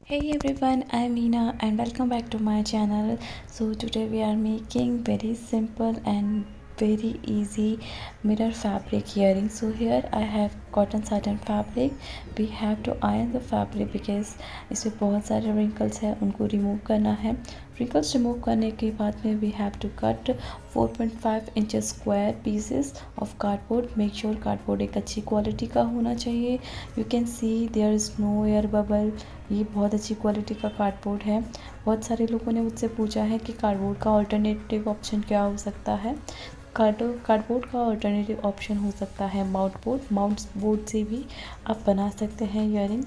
Hey everyone, I'm Meena and welcome back to my channel. So today we are making very simple and very easy mirror fabric earring. So here I have cotton satin fabric. We have to iron the fabric because इसमें बहुत सारे wrinkles है, उनको remove करना है. Wrinkles remove करने के बाद में we have to cut 4.5 inches square pieces of cardboard. Make sure cardboard एक अच्छी क्वालिटी का होना चाहिए. You can see there is no air bubble. ये बहुत अच्छी क्वालिटी का कार्डबोर्ड है. बहुत सारे लोगों ने मुझसे पूछा है कि कार्डबोर्ड का अल्टरनेटिव ऑप्शन क्या हो सकता है. कार्डबोर्ड का अल्टरनेटिव ऑप्शन हो सकता है माउंट बोर्ड से भी आप बना सकते हैं ईयरिंग.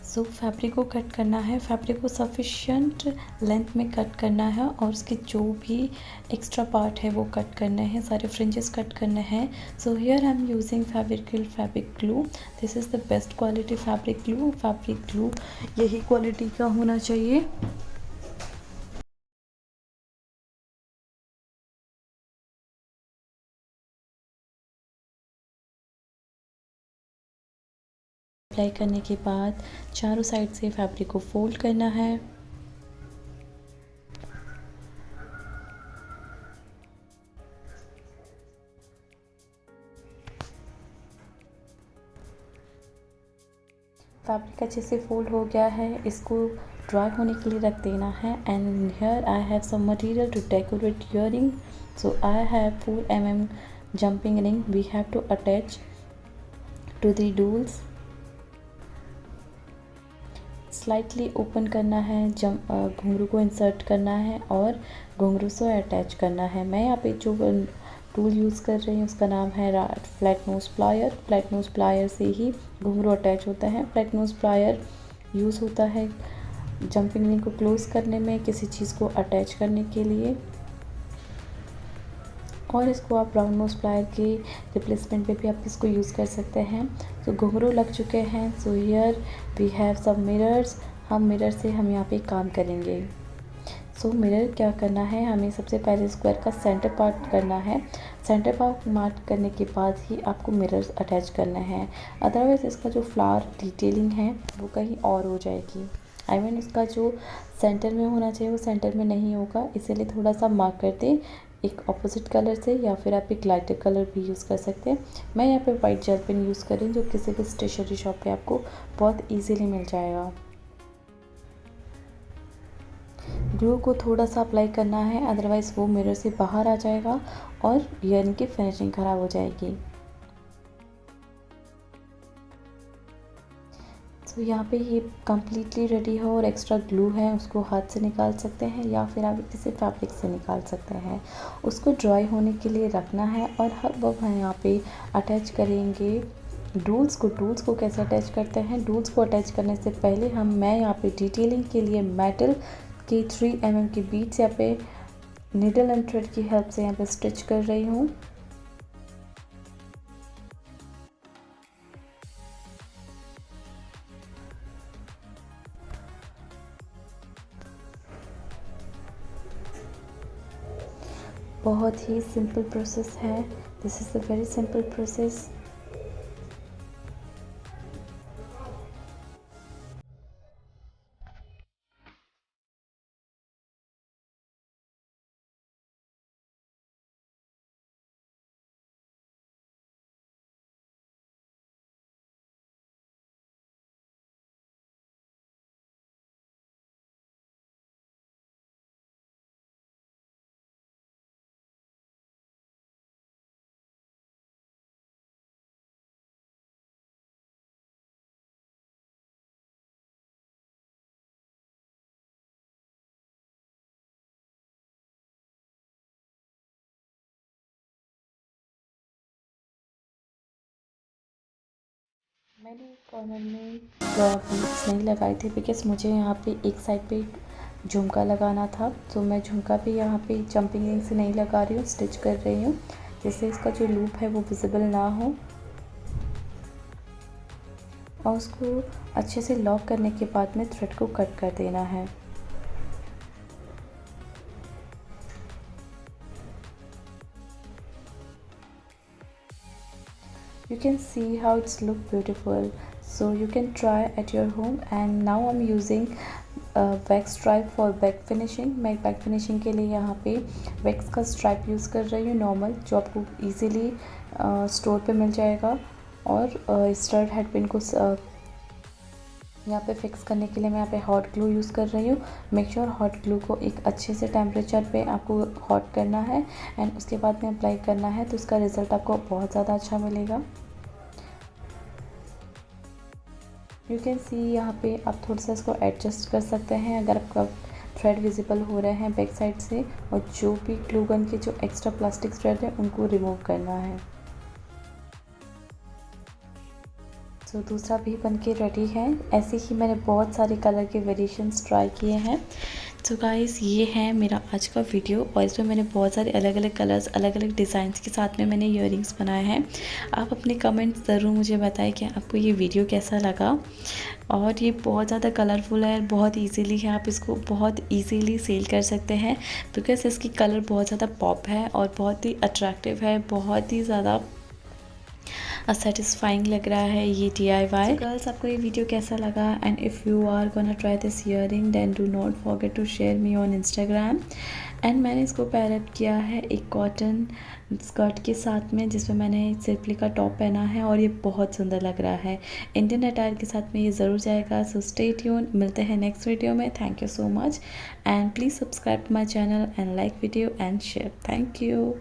सो फैब्रिक को कट करना है. फैब्रिक को सफिशेंट लेंथ में कट करना है और उसके जो भी एक्स्ट्रा पार्ट है वो कट करने हैं, सारे फ्रिंजेस कट करने हैं. So here I am using fabric glue. This is the best quality fabric glue यही क्वालिटी का होना चाहिए. अप्लाई करने के बाद चारों साइड से फैब्रिक को फोल्ड करना है. फैब्रिक अच्छे से फोल्ड हो गया है. इसको ड्राई होने के लिए रख देना है. And here I have some material to decorate earring. So I have 4 mm jumping ring. We have to attach to the duels. Slightly open करना है, घुंघरू को इंसर्ट करना है और घुंघरू से अटैच करना है. मैं यहाँ पे जो टूल यूज़ कर रही हूँ उसका नाम है flat knows plier. Flat knows plier से ही घुंघरू अटैच होता है. फ्लैट नोज प्लायर यूज़ होता है जंपिंग रिंग को क्लोज करने में, किसी चीज़ को अटैच करने के लिए. और इसको आप राउंड नोज प्लायर के रिप्लेसमेंट पे भी आप इसको यूज़ कर सकते हैं. तो घुंघरू लग चुके हैं. So here we have some mirrors. Mirror से हम यहाँ पे काम करेंगे. सो मिरर क्या करना है, हमें सबसे पहले स्क्वायर का सेंटर पार्ट करना है. सेंटर पार्ट मार्क करने के बाद ही आपको मिरर्स अटैच करना है. अदरवाइज़ इसका जो फ्लावर डिटेलिंग है वो कहीं और हो जाएगी. इसका जो सेंटर में होना चाहिए वो सेंटर में नहीं होगा, इसीलिए थोड़ा सा मार्क कर दें एक ऑपोजिट कलर से, या फिर आप एक लाइटर कलर भी यूज़ कर सकते हैं. मैं यहाँ पे वाइट जेल पेन यूज़ कर रही हूँ जो किसी भी स्टेशनरी शॉप पे आपको बहुत इजीली मिल जाएगा. ग्लू को थोड़ा सा अप्लाई करना है, अदरवाइज़ वो मिरर से बाहर आ जाएगा और ईयरिंग की फिनिशिंग ख़राब हो जाएगी. तो यहाँ पे ये कम्प्लीटली रेडी है और एक्स्ट्रा ग्लू है उसको हाथ से निकाल सकते हैं या फिर आप किसी फैब्रिक से निकाल सकते हैं. उसको ड्राई होने के लिए रखना है और हर वक्त हम यहाँ पे अटैच करेंगे डूल्स को. डूल्स को कैसे अटैच करते हैं, डूल्स को अटैच करने से पहले मैं यहाँ पे डिटेलिंग के लिए मेटल की 3 mm की बीड्स यहाँ पे नीडल एंड थ्रेड की हेल्प से यहाँ पे स्टिच कर रही हूँ. बहुत ही सिंपल प्रोसेस है. This is a very simple process. मैंने कॉर्नर में बीड्स नहीं लगाए थे बिकॉज़ मुझे यहाँ पे एक साइड पे झुमका लगाना था. तो मैं झुमका भी यहाँ पे जंपिंग रिंग से नहीं लगा रही हूँ, स्टिच कर रही हूँ जिससे इसका जो लूप है वो विजिबल ना हो. और उसको अच्छे से लॉक करने के बाद में थ्रेड को कट कर देना है. You can see how it's look beautiful. so you can try at your home. And now I'm using wax stripe for back finishing. मैं बैक फिनिशिंग के लिए यहाँ पे वैक्स का स्ट्राइप यूज़ कर रही हूँ नॉर्मल, जो आपको इजीली स्टोर पे मिल जाएगा। और स्टड हेड पिन को यहाँ पे फिक्स करने के लिए मैं यहाँ पे हॉट ग्लू यूज़ कर रही हूँ। मेक श्योर हॉट ग्लू को एक अच्छे से टेम्परेचर पे आपको हॉट करना है एंड उसके बाद में अप्लाई करना है, तो उसका रिज़ल्ट आपको बहुत ज़्यादा अच्छा मिलेगा। यू कैन सी यहाँ पे आप थोड़ा सा इसको एडजस्ट कर सकते हैं अगर आपका थ्रेड विजिबल हो रहे हैं बैक साइड से, और जो भी ग्लू गन के जो एक्स्ट्रा प्लास्टिक थ्रेड है उनको रिमूव करना है। तो दूसरा भी बन के रेडी है। ऐसे ही मैंने बहुत सारे कलर के वेरिएशंस ट्राई किए हैं। तो गाइस ये है मेरा आज का वीडियो, और इसमें मैंने बहुत सारे अलग अलग कलर्स, अलग अलग डिज़ाइंस के साथ में मैंने ईयरिंग्स बनाए हैं। आप अपने कमेंट्स ज़रूर मुझे बताएं कि आपको ये वीडियो कैसा लगा। और ये बहुत ज़्यादा कलरफुल है, बहुत इजीली है, आप इसको बहुत इजीली सेल कर सकते हैं बिकॉज इसकी कलर बहुत ज़्यादा पॉप है और बहुत ही अट्रैक्टिव है, बहुत ही ज़्यादा सेटिस्फाइंग लग रहा है ये DIY। गर्ल्स, आपको ये वीडियो कैसा लगा? And if you are gonna try this earring then do not forget to share me on Instagram. And मैंने इसको पैरअप किया है एक कॉटन स्कर्ट के साथ में, जिसमें मैंने सिर्पली का टॉप पहना है और ये बहुत सुंदर लग रहा है। इंडियन अटायर के साथ में ये ज़रूर जाएगा। सो स्टे ट्यून, मिलते हैं नेक्स्ट वीडियो में। Thank you so much and please subscribe to my channel and like video and share. Thank you.